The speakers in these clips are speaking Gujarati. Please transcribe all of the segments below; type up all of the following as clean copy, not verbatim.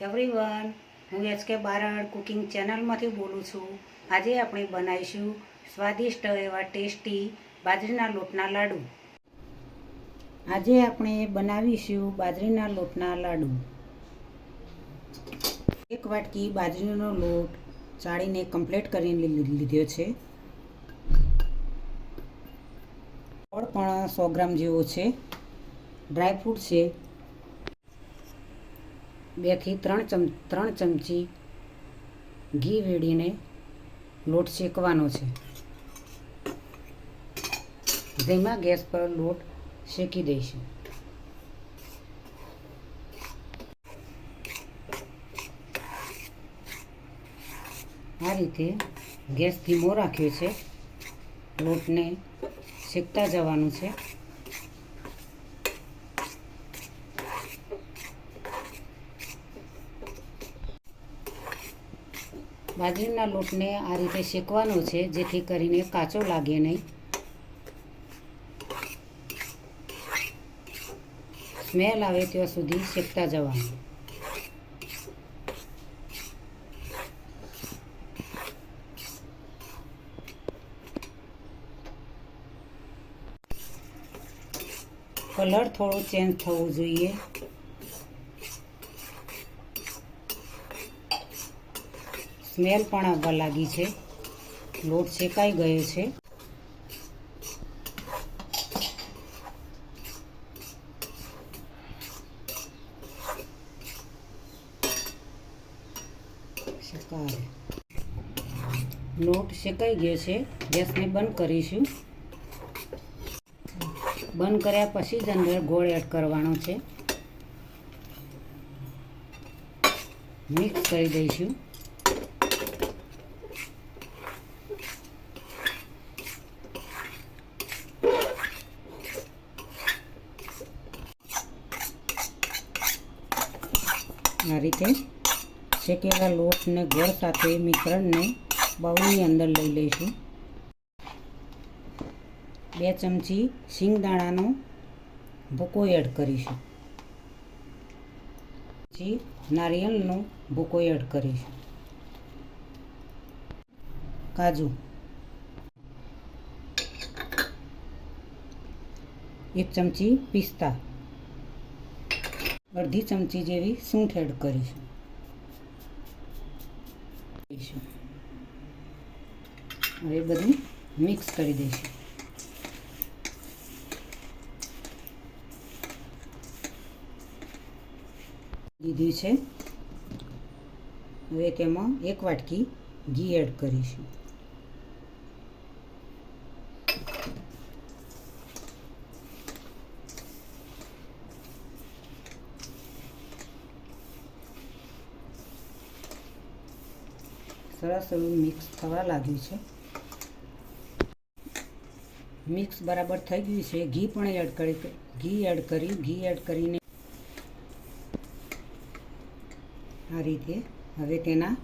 એવરીવન, હું એચકે બારડ કુકિંગ ચેનલમાંથી બોલું છું। આજે આપણે બનાવીશું સ્વાદિષ્ટ એવા ટેસ્ટી બાજરીના લોટના લાડુ। આજે આપણે બનાવીશું બાજરીના લોટના લાડુ। એક વાટકી બાજરીનો લોટ ચાળીને કમ્પ્લીટ કરીને લીધો છે। ગોળ પણ 100 ગ્રામ જેવો છે। ડ્રાયફ્રૂટ છે 2 થી 3 ચમચી ઘી વેડીને લોટ શેકવાનો છે। ધીમા ગેસ પર લોટ શેકી દઈશું। આ રીતે ગેસ ધીમો રાખ્યો છે। લોટને શેકતા જવાનું છે। બાજરીના લોટને આ રીતે શેકવાનો છે, જેથી કરીને કાચો લાગે નહીં। સ્મેલ આવે ત્યાં સુધી શેકતા જવાનું। કલર થોડો ચેન્જ થવો જોઈએ। સ્મેલ પણ આવવા લાગી છે। લોટ શેકાઈ ગયો છે। લોટ શેકાઈ ગયો છે। ગેસને બંધ કરીશું। બંધ કર્યા પછી જ અંદર ગોળ એડ કરવાનો છે। મિક્સ કરી દઈશું। આ રીતે શેકેલા લોટને ગોળ સાથે મિશ્રણને બાઉલની અંદર લઈ લઈશું। 2 ચમચી સિંગદાણાનો ભૂકો એડ કરીશું। પછી નારિયેળનો ભૂકો એડ કરીશું। કાજુ 1 ચમચી પિસ્તા, અડધી ચમચી જેવી સૂંઠ એડ કરીશું। હવે બધું મિક્સ કરી દઈશું। દીધું છે। હવે તેમાં 1 વાટકી ઘી એડ કરીશું। સરસ એવું મિક્સ થવા લાગ્યું છે। મિક્સ બરાબર થઈ ગયું છે। ઘી પણ એડ કરીને આ રીતે હવે તેના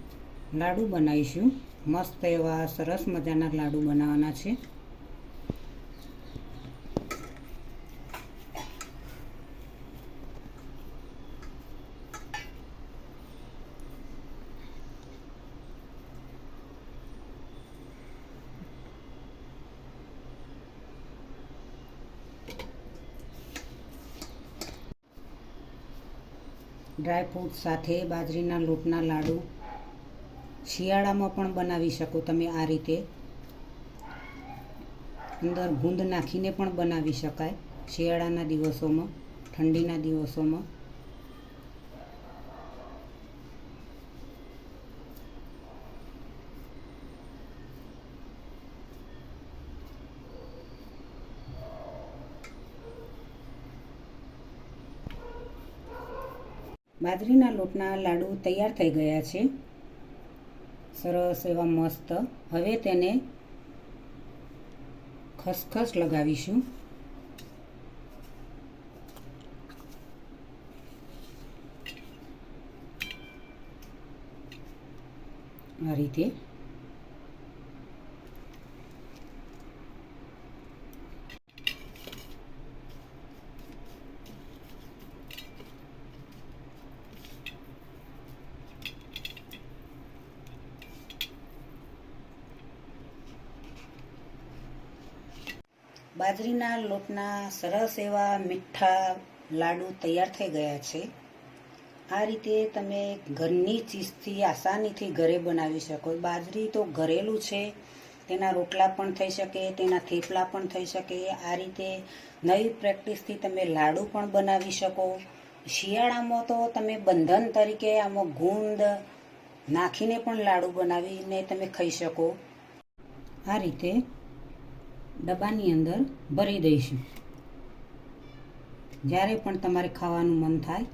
લાડુ બનાવીશું। મસ્ત એવા સરસ મજાના લાડુ બનાવવાના છે। ડ્રાયફ્રૂટ સાથે બાજરીના લોટના લાડુ શિયાળામાં પણ બનાવી શકો તમે। આ રીતે અંદર ગુંદ નાખીને પણ બનાવી શકાય શિયાળાના દિવસોમાં, ઠંડીના દિવસોમાં। બાજરીના લોટના લાડુ તૈયાર થઈ ગયા છે, સરસ એવા મસ્ત। હવે તેને ખસખસ લગાવીશું। આ રીતે બાજરીના લોટના સરસ એવા મીઠા લાડુ તૈયાર થઈ ગયા છે. આ રીતે તમે ઘરની ચીજથી આસાનીથી ઘરે બનાવી શકો. બાજરી તો ઘરેલું છે, તેના રોટલા પણ થઈ શકે, તેના થેપલા પણ થઈ શકે. આ રીતે નવી પ્રેક્ટિસથી તમે લાડુ પણ બનાવી શકો. શિયાળામાં તો તમે બંધન તરીકે આમાં ગુંદ નાખીને પણ લાડુ બનાવીને તમે ખાઈ શકો. આ રીતે ડબ્બાની અંદર ભરી દઈશું. જ્યારે પણ તમારે ખાવાનું મન થાય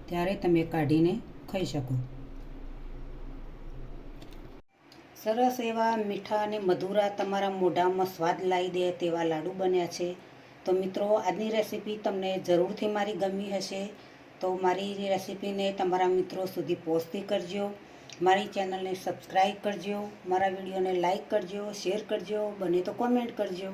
ત્યારે તમે કાઢીને ખાઈ શકો. સરસ એવા મીઠા અને મધુરા તમારા મોઢામાં સ્વાદ લાવી દે તેવા લાડુ બન્યા છે. તો મિત્રો, આજની રેસીપી તમને જરૂરથી મારી ગમી હશે. તો મારી રેસીપીને તમારા મિત્રો સુધી પહોંચતી કરજો. મારી ચેનલને સબસ્ક્રાઈબ કરજો. મારા વિડીયોને લાઈક કરજો, શેર કરજો, બને તો કોમેન્ટ કરજો.